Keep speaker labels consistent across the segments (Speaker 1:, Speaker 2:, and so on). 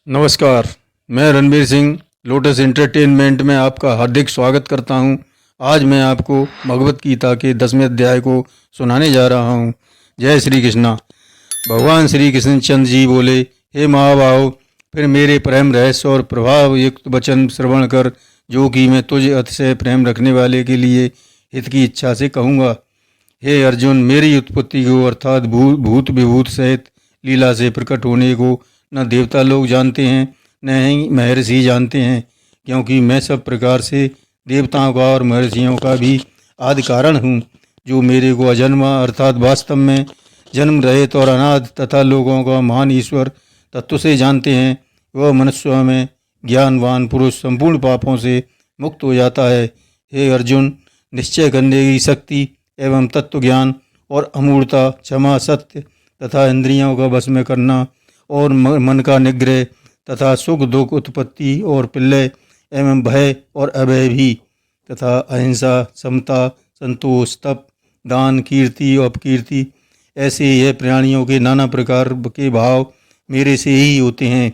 Speaker 1: नमस्कार। मैं Ranbir Singh lotus entertainment में आपका हार्दिक स्वागत करता हूं। आज मैं आपको भगवत गीता के 10वें अध्याय को सुनाने जा रहा हूं। जय श्री कृष्णा। भगवान श्री कृष्ण चंद्र जी बोले, हे महाबाहो, फिर मेरे प्रेम रहस्य और प्रभाव युक्त वचन श्रवण कर, जो कि मैं तुझ अतिशय प्रेम रखने वाले के लिए हित की इच्छा से कहूँगा। हे अर्जुन, मेरी उत्पत्ति को अर्थात भूत विभूत सहित लीला से प्रकट होने को न देवता लोग जानते हैं, न ही महर्षि जानते हैं, क्योंकि मैं सब प्रकार से देवताओं का और महर्षियों का भी आदि कारण हूँ। जो मेरे को अजन्मा अर्थात वास्तव में जन्म रहित और अनाद तथा लोगों का महान ईश्वर तत्व से जानते हैं, वह मनुष्य में ज्ञानवान पुरुष संपूर्ण पापों से मुक्त हो जाता है। हे अर्जुन, निश्चय करने की शक्ति एवं तत्व ज्ञान और अमूर्ता, क्षमा, सत्य तथा इंद्रियों का वश में करना और मन का निग्रह तथा सुख दुख, उत्पत्ति और प्रलय एवं भय और अभय भी, तथा अहिंसा, समता, संतोष, तप, दान, कीर्ति और अपकीर्ति, ऐसे यह प्राणियों के नाना प्रकार के भाव मेरे से ही होते हैं।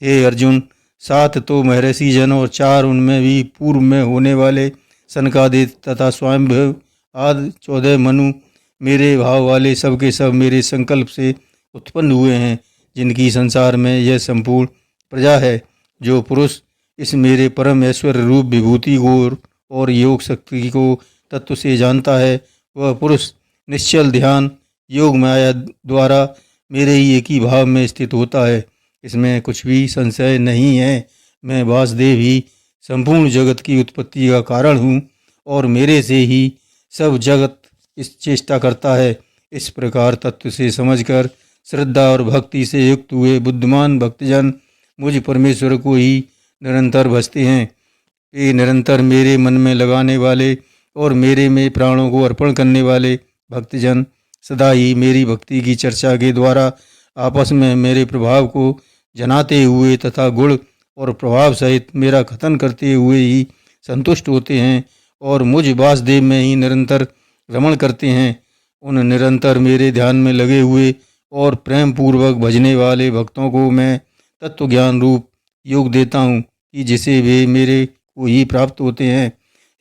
Speaker 1: हे अर्जुन, 7 तो महर्षि जन और 4 उनमें भी पूर्व में होने वाले सनकादिक तथा स्वयंभव आदि 14 मनु मेरे भाव वाले सब के सब मेरे संकल्प से उत्पन्न हुए हैं, जिनकी संसार में यह संपूर्ण प्रजा है। जो पुरुष इस मेरे परम ऐश्वर्य रूप विभूति को और योग शक्ति को तत्व से जानता है, वह पुरुष निश्चल ध्यान योग माया द्वारा मेरे ही एक ही भाव में स्थित होता है। इसमें कुछ भी संशय नहीं है। मैं वासुदेव ही संपूर्ण जगत की उत्पत्ति का कारण हूँ और मेरे से ही सब जगत इस चेष्टा करता है। इस प्रकार तत्व से समझकर श्रद्धा और भक्ति से युक्त हुए बुद्धिमान भक्तजन मुझ परमेश्वर को ही निरंतर भजते हैं। ये निरंतर मेरे मन में लगाने वाले और मेरे में प्राणों को अर्पण करने वाले भक्तजन सदा ही मेरी भक्ति की चर्चा के द्वारा आपस में मेरे प्रभाव को जनाते हुए तथा गुण और प्रभाव सहित मेरा कथन करते हुए ही संतुष्ट होते हैं और मुझ वासुदेव में ही निरंतर रमण करते हैं। उन निरंतर मेरे ध्यान में लगे हुए और प्रेम पूर्वक भजने वाले भक्तों को मैं तत्व ज्ञान रूप योग देता हूँ कि जिसे वे मेरे को ही प्राप्त होते हैं।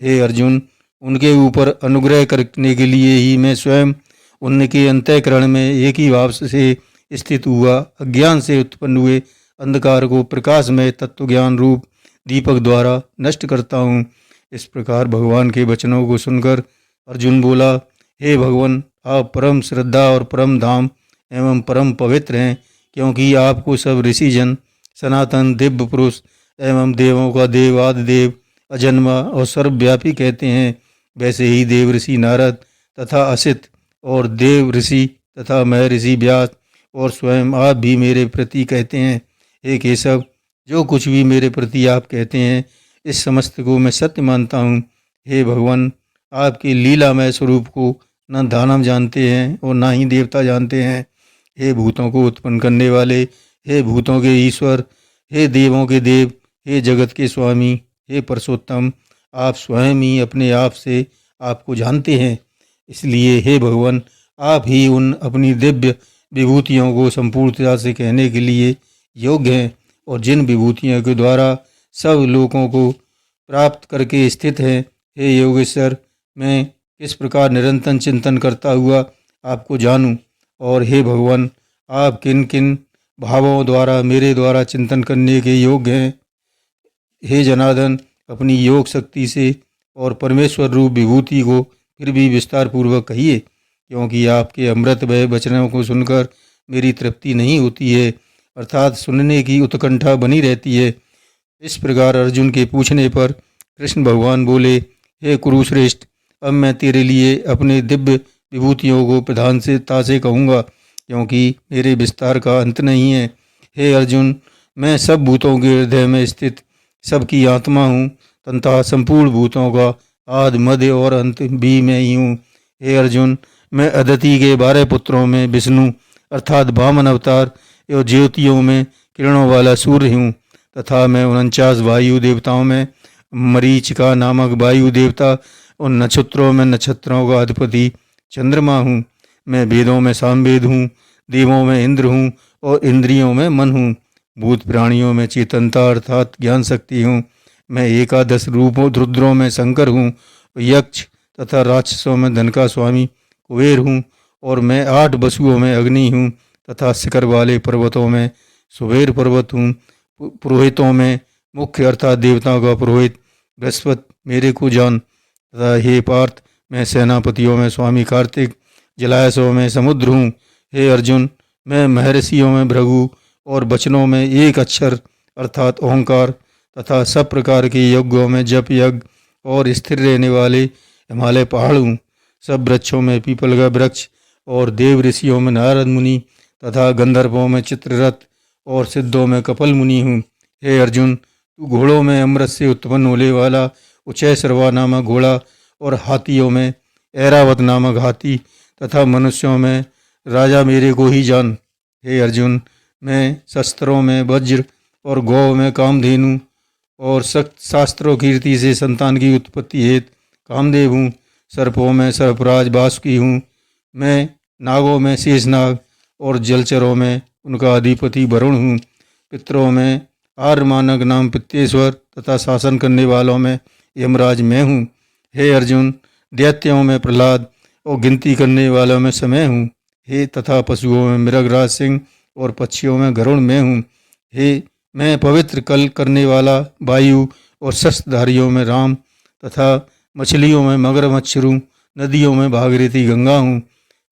Speaker 1: हे अर्जुन, उनके ऊपर अनुग्रह करने के लिए ही मैं स्वयं उनके अंतःकरण में एक ही भाव से स्थित हुआ अज्ञान से उत्पन्न हुए अंधकार को प्रकाश में तत्व ज्ञान रूप दीपक द्वारा नष्ट करता हूँ। इस प्रकार भगवान के वचनों को सुनकर अर्जुन बोला, हे भगवान, आप परम श्रद्धा और परम धाम एवं परम पवित्र हैं, क्योंकि आपको सब ऋषिजन सनातन दिव्य पुरुष एवं देवों का देव आदिदेव अजन्मा और सर्वव्यापी कहते हैं। वैसे ही देव ऋषि नारद तथा असित और देव ऋषि तथा मह ऋषि व्यास और स्वयं आप भी मेरे प्रति कहते हैं। हे केशव, जो कुछ भी मेरे प्रति आप कहते हैं, इस समस्त को मैं सत्य मानता हूँ। हे भगवान, आपके लीलामय स्वरूप को न दानव जानते हैं और न ही देवता जानते हैं। हे भूतों को उत्पन्न करने वाले, हे भूतों के ईश्वर, हे देवों के देव, हे जगत के स्वामी, हे परशोत्तम, आप स्वयं ही अपने आप से आपको जानते हैं। इसलिए हे भगवान, आप ही उन अपनी दिव्य विभूतियों को संपूर्णता से कहने के लिए योग्य हैं और जिन विभूतियों के द्वारा सब लोगों को प्राप्त करके स्थित हैं। हे योगेश्वर, मैं किस प्रकार निरंतर चिंतन करता हुआ आपको जानूं, और हे भगवान, आप किन किन भावों द्वारा मेरे द्वारा चिंतन करने के योग्य हैं। हे जनार्दन, अपनी योग शक्ति से और परमेश्वर रूप विभूति को फिर भी विस्तार पूर्वक कहिए, क्योंकि आपके अमृत भय वचनों को सुनकर मेरी तृप्ति नहीं होती है, अर्थात सुनने की उत्कंठा बनी रहती है। इस प्रकार अर्जुन के पूछने पर कृष्ण भगवान बोले, हे कुरुश्रेष्ठ, अब मैं तेरे लिए अपने दिव्य विभूतियों को प्रधानता से कहूँगा, क्योंकि मेरे विस्तार का अंत नहीं है। हे अर्जुन, मैं सब भूतों के हृदय में स्थित सबकी आत्मा हूँ तथा संपूर्ण भूतों का आदि मध्य और अंत भी मैं ही हूँ। हे अर्जुन, मैं अदिति के 12 पुत्रों में विष्णु अर्थात वामन अवतार एवं ज्योतियों में किरणों वाला सूर्य हूँ, तथा मैं 49 वायु देवताओं में मरीचिका नामक वायु देवता और नक्षत्रों में नक्षत्रों का अधिपति चंद्रमा हूँ। मैं वेदों में सामवेद हूँ, देवों में इंद्र हूँ और इंद्रियों में मन हूँ। भूत प्राणियों में चेतनता अर्थात ज्ञान शक्ति हूँ। मैं एकादश रूपों रुद्रों में शंकर हूँ, यक्ष तथा राक्षसों में धन का स्वामी कुबेर हूँ, और मैं 8 वसुओं में अग्नि हूँ तथा शिखर वाले पर्वतों में सुबेर पर्वत हूँ। पुरोहितों में मुख्य अर्थात देवताओं का पुरोहित बृहस्पति मेरे को जान। तथा हे पार्थ, मैं सेनापतियों में स्वामी कार्तिक, जलाशयों में समुद्र हूँ। हे अर्जुन, मैं महर्षियों में भृगु और वचनों में एक अक्षर अर्थात ओंकार तथा सब प्रकार के यज्ञों में जप यज्ञ और स्थिर रहने वाले हिमालय पहाड़ हूँ। सब वृक्षों में पीपल का वृक्ष और देव ऋषियों में नारद मुनि तथा गंधर्वों में चित्ररथ और सिद्धों में कपिल मुनि हूँ। हे अर्जुन, तू घोड़ों में अमृत से उत्पन्न होने वाला उचय सर्वा नामक घोड़ा और हाथियों में ऐरावत नामक हाथी तथा मनुष्यों में राजा मेरे को ही जान। हे अर्जुन, मैं शस्त्रों में वज्र और गौ में कामधेनु और सख्त शास्त्रों कीर्ति से संतान की उत्पत्ति हेतु कामदेव हूँ। सर्पों में सर्पराज वासुकी हूँ। मैं नागों में शेषनाग और जलचरों में उनका अधिपति वरुण हूँ। पितरों में आर्यमानक नाम पित्तेश्वर तथा शासन करने वालों में यमराज मैं हूँ। हे अर्जुन, दैत्यों में प्रहलाद और गिनती करने वालों में समय हूँ। हे तथा पशुओं में मृगराज सिंह और पक्षियों में गरुड़ मैं हूँ। हे मैं पवित्र कल करने वाला वायु और शस्त्रधारियों में राम तथा मछलियों में मगरमच्छ हूँ। नदियों में भागीरथी गंगा हूँ।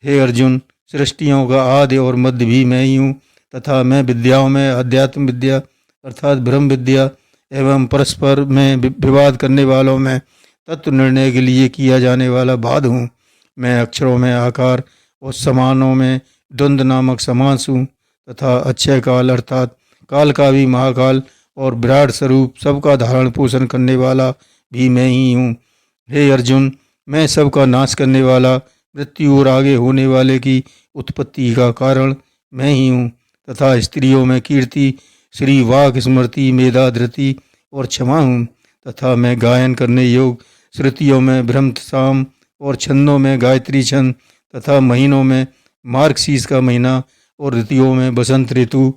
Speaker 1: हे अर्जुन, सृष्टियों का आदि और मध्य भी मैं ही हूँ तथा मैं विद्याओं में अध्यात्म विद्या अर्थात ब्रह्म विद्या एवं परस्पर में विवाद करने वालों में तत्व निर्णय के लिए किया जाने वाला वाद हूँ। मैं अक्षरों में आकार और समानों में द्वंद्व नामक समास हूँ तथा अक्षय काल अर्थात काल का भी महाकाल और विराट स्वरूप सबका धारण पोषण करने वाला भी मैं ही हूँ। हे अर्जुन, मैं सबका नाश करने वाला मृत्यु और आगे होने वाले की उत्पत्ति का कारण मैं ही हूँ तथा स्त्रियों में कीर्ति श्री वाक स्मृति मेधा धृति और क्षमा हूँ तथा मैं गायन करने योग श्रुतियों में ब्रह्म साम और छंदों में गायत्री छंद तथा महीनों में मार्गशीर्ष का महीना और ऋतुओं में बसंत ऋतु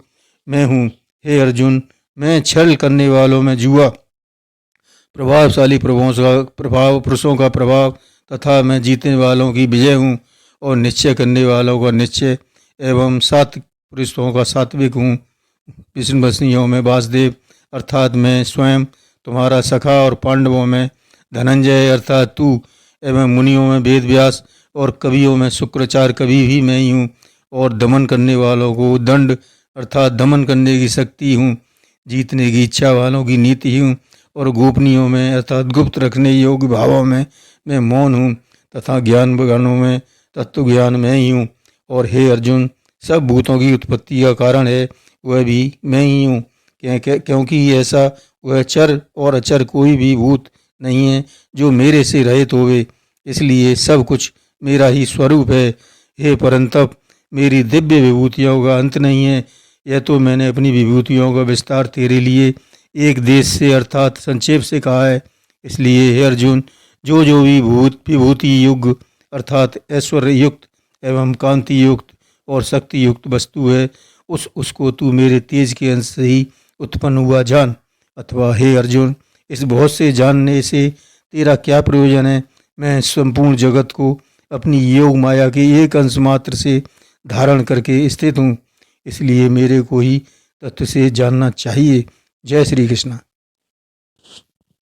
Speaker 1: मैं हूँ। हे अर्जुन, मैं छल करने वालों में जुआ, प्रभावशाली प्रभाव पुरुषों का प्रभाव तथा मैं जीतने वालों की विजय हूँ और निश्चय करने वालों का निश्चय एवं सात्विक पुरुषों का सात्विक हूँ। विष्णुवसनियों में वासुदेव अर्थात मैं स्वयं तुम्हारा सखा और पांडवों में धनंजय अर्थात तू एवं मुनियों में वेद व्यास और कवियों में शुक्राचार्य कवि भी मैं ही हूँ और दमन करने वालों को दंड अर्थात दमन करने की शक्ति हूँ। जीतने की इच्छा वालों की नीति हूँ और गोपनीयों में अर्थात गुप्त रखने योग्य भावों में मैं मौन हूँ तथा ज्ञान ज्ञानों में तत्व ज्ञान में ही हूँ। और हे अर्जुन, सब भूतों की उत्पत्ति का कारण है वह भी मैं ही हूँ, क्योंकि ऐसा वह चर और अचर कोई भी भूत नहीं है जो मेरे से रहित होवे, इसलिए सब कुछ मेरा ही स्वरूप है। हे परंतप, मेरी दिव्य विभूतियों का अंत नहीं है। यह तो मैंने अपनी विभूतियों का विस्तार तेरे लिए एक देश से अर्थात संक्षेप से कहा है। इसलिए हे अर्जुन, जो जो भी विभूति युग अर्थात ऐश्वर्य युक्त एवं कांति युक्त और शक्ति युक्त वस्तु है उसको तू मेरे तेज के अंश से ही उत्पन्न हुआ जान। अथवा हे अर्जुन, इस बहुत से जानने से तेरा क्या प्रयोजन है। मैं संपूर्ण जगत को अपनी योग माया के एक अंश मात्र से धारण करके स्थित हूँ, इसलिए मेरे को ही तत्व से जानना चाहिए। जय श्री कृष्ण।